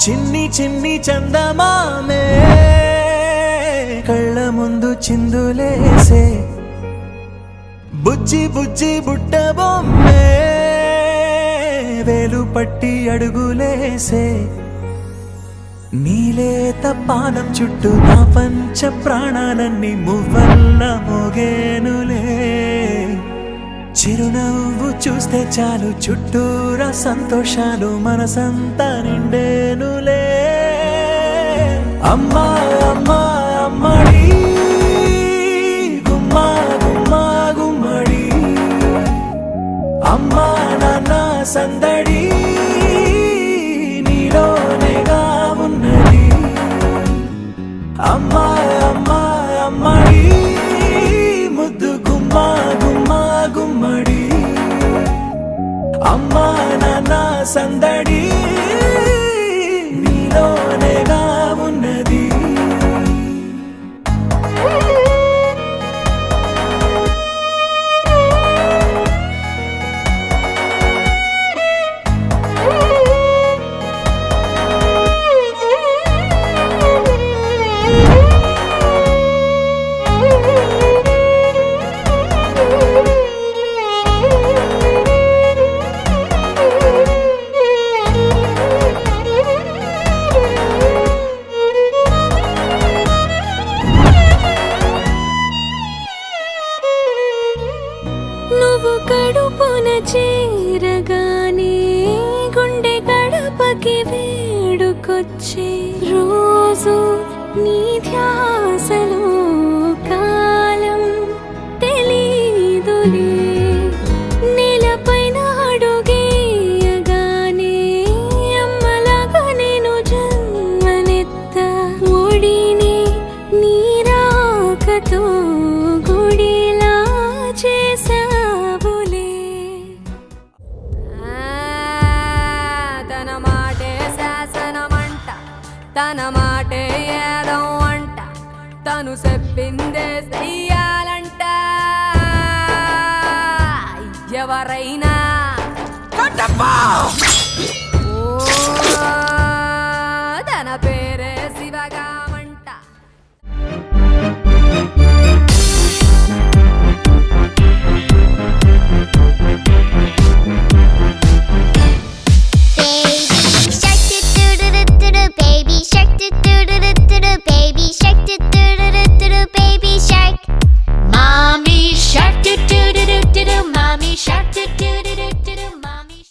చిన్ని చిన్ని చందమామే కళ్ళ ముందు చిందులేసే బుజ్జి బుజ్జి బుట్ట బొమ్మే వేలు పట్టి అడుగులేసే నీలేత పానం చుట్టూ నా పంచ ప్రాణాలన్నీ మువ్వల్ల మోగేనులే చిరునవ్వు చూస్తే చాలు చుట్టూరా సంతోషాలు మనసంతా నిండేనులే అమ్మా అమ్మా అమ్మడి గుమ్మా గుమ్మా గుమ్మడి అమ్మా నాన్న సందడి నీలోనేగా ఉన్నది అమ్మా అమ్మా అమ్మడి ముద్దు గుమ్మా గుమ్మా గుమ్మడి అమ్మా నాన్న సందడి నీలోనేగా ఉన్నది నువ్వు కడుపున చేరగానే గుండె గడపకి వేడుకొచ్చే రోజు నీ ధ్యాసలో కాలం తెలీదులే నేలపైన అడుగేయగానే అమ్మలాగా నేను జన్మనెత్త ఒడిని నీ రాకతో గుడిలా చేసావులే తన మాటే శాసనమంట తన మాటే ఏదం అంట తను చెప్పిందే చెయ్యాలంట ఎవరైనా